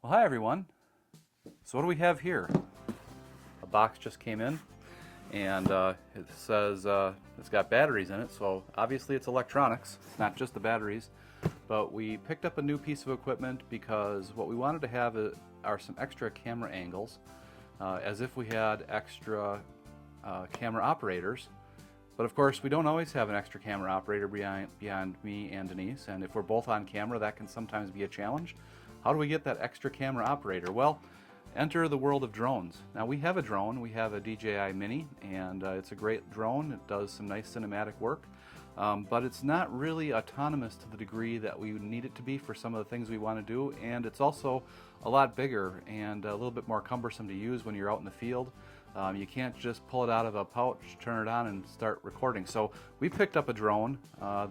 Well, hi everyone. So what do we have here? A box just came in, and it says it's got batteries in it, so obviously it's electronics, not just the batteries. But we picked up a new piece of equipment because what we wanted to have are some extra camera angles, as if we had extra camera operators. But of course, we don't always have an extra camera operator beyond me and Denise, and if we're both on camera, that can sometimes be a challenge. How do we get that extra camera operator? Well, enter the world of drones. Now we have a drone, we have a DJI Mini, and it's a great drone. It does some nice cinematic work, but it's not really autonomous to the degree that we need it to be for some of the things we want to do, and it's also a lot bigger and a little bit more cumbersome to use when you're out in the field. You can't just pull it out of a pouch, turn it on, and start recording. So we picked up a drone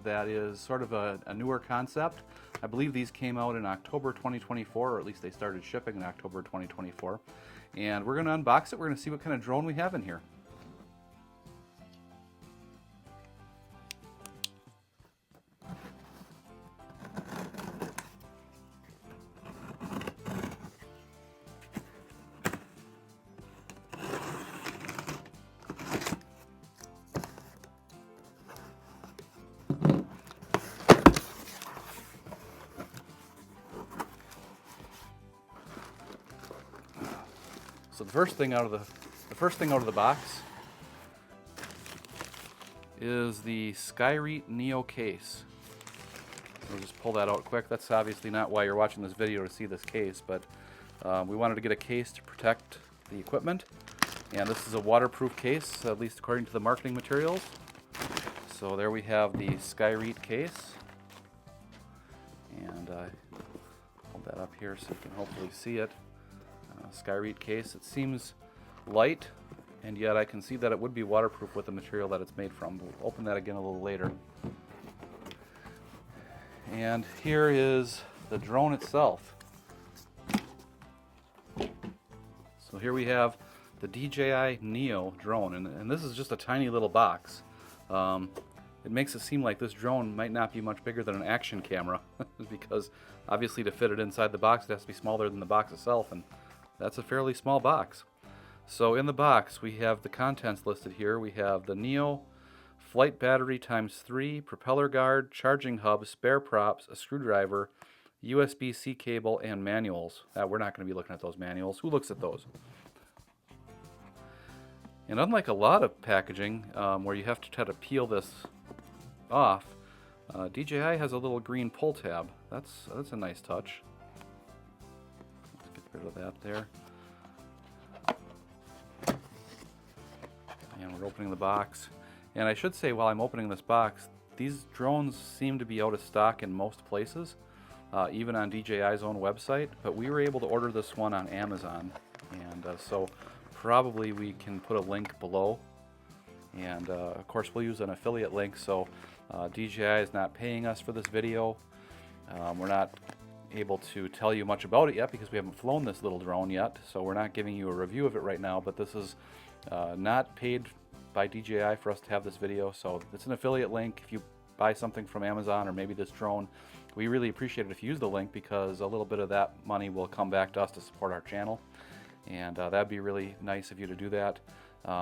that is sort of a newer concept. I believe these came out in October 2024, or at least they started shipping in October 2024. And we're going to unbox it. We're going to see what kind of drone we have in here. So the first thing out of the box is the Skyreet Neo case. We'll just pull that out quick. That's obviously not why you're watching this video, to see this case, but we wanted to get a case to protect the equipment. And this is a waterproof case, at least according to the marketing materials. So there we have the Skyreet case. And hold that up here so you can hopefully see it. Skyreet case. It seems light, and yet I can see that it would be waterproof with the material that it's made from. We'll open that again a little later. And here is the drone itself. So here we have the DJI Neo drone, and this is just a tiny little box. It makes it seem like this drone might not be much bigger than an action camera because obviously to fit it inside the box it has to be smaller than the box itself, and that's a fairly small box. So in the box we have the contents listed here. We have the Neo flight battery ×3, propeller guard, charging hub, spare props, a screwdriver, USB-C cable, and manuals. We're not going to be looking at those manuals. Who looks at those? And unlike a lot of packaging where you have to try to peel this off, DJI has a little green pull tab. That's a nice touch. Rid of that there. And we're opening the box. And I should say, while I'm opening this box, these drones seem to be out of stock in most places, even on DJI's own website, but we were able to order this one on Amazon, and so probably we can put a link below, and of course we'll use an affiliate link. So DJI is not paying us for this video. We're not able to tell you much about it yet because we haven't flown this little drone yet, so we're not giving you a review of it right now, but this is not paid by DJI for us to have this video, so it's an affiliate link. If you buy something from Amazon or maybe this drone, we really appreciate it if you use the link, because a little bit of that money will come back to us to support our channel, and that'd be really nice of you to do that.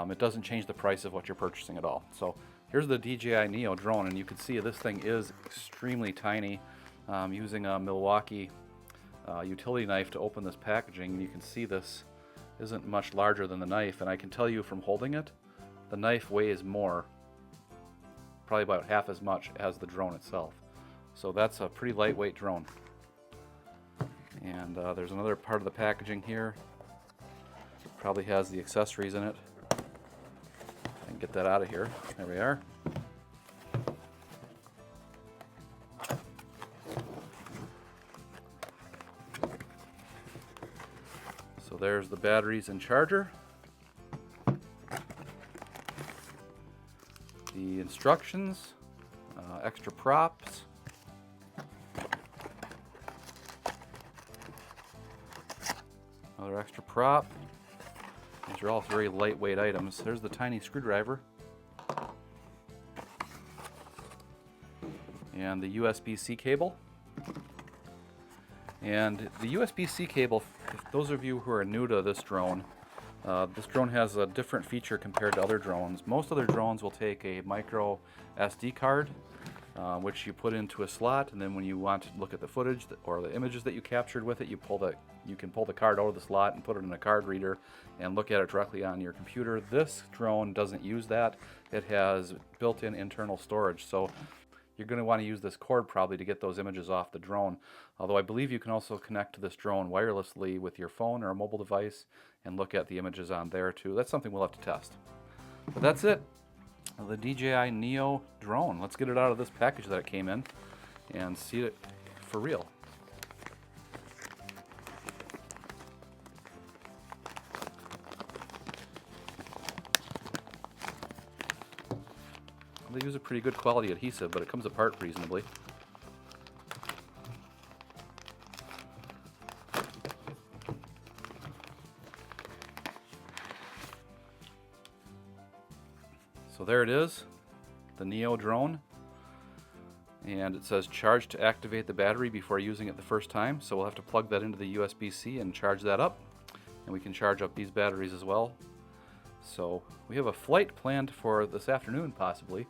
It doesn't change the price of what you're purchasing at all. So here's the DJI Neo drone, and you can see this thing is extremely tiny. Using a Milwaukee utility knife to open this packaging, and you can see this isn't much larger than the knife, and I can tell you from holding it, the knife weighs more, probably about half as much as the drone itself. So that's a pretty lightweight drone. And there's another part of the packaging here. Probably has the accessories in it. I can get that out of here. There we are. So there's the batteries and charger. The instructions, extra props. Another extra prop. These are all very lightweight items. There's the tiny screwdriver. And the USB-C cable. And the USB-C cable, if those of you who are new to this drone has a different feature compared to other drones. Most other drones will take a micro SD card, which you put into a slot, and then when you want to look at the footage or the images that you captured with it, you can pull the card out of the slot and put it in a card reader and look at it directly on your computer. This drone doesn't use that. It has built-in internal storage, so you're going to want to use this cord probably to get those images off the drone. Although I believe you can also connect to this drone wirelessly with your phone or a mobile device and look at the images on there too. That's something we'll have to test. But that's it. The DJI Neo drone. Let's get it out of this package that it came in and see it for real. They use a pretty good quality adhesive, but it comes apart reasonably. So there it is, the Neo drone. And it says charge to activate the battery before using it the first time. So we'll have to plug that into the USB-C and charge that up. And we can charge up these batteries as well. So we have a flight planned for this afternoon possibly,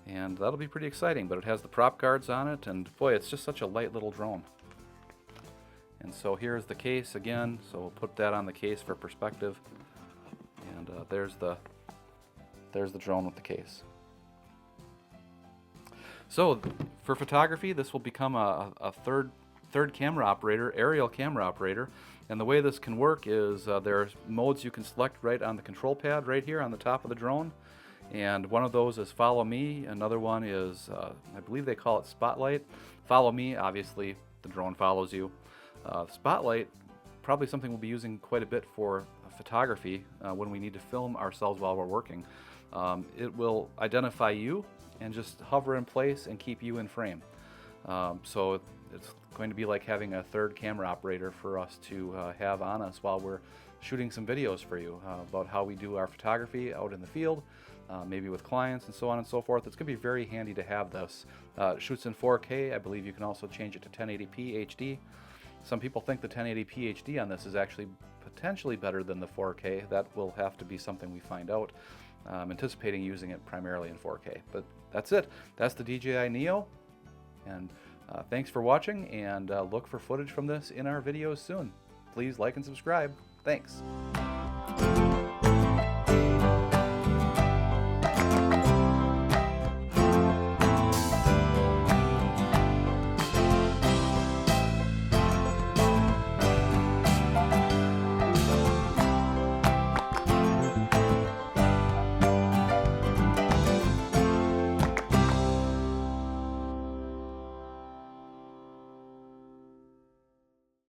and that'll be pretty exciting. But it has the prop guards on it, and boy, it's just such a light little drone. And so here's the case again, so we'll put that on the case for perspective. And there's the drone with the case. So for photography, this will become a third camera operator, aerial camera operator. And the way this can work is there's modes you can select right on the control pad right here on the top of the drone. And one of those is follow me. Another one is, I believe they call it spotlight. Follow me, obviously the drone follows you. Spotlight, probably something we'll be using quite a bit for photography when we need to film ourselves while we're working. It will identify you and just hover in place and keep you in frame. So it's going to be like having a third camera operator for us to have on us while we're shooting some videos for you about how we do our photography out in the field, maybe with clients and so on and so forth. It's going to be very handy to have this. It shoots in 4K. I believe you can also change it to 1080p HD. Some people think the 1080p HD on this is actually potentially better than the 4K. That will have to be something we find out. I'm anticipating using it primarily in 4K. But that's it. That's the DJI Neo. And thanks for watching, and look for footage from this in our videos soon. Please like and subscribe. Thanks.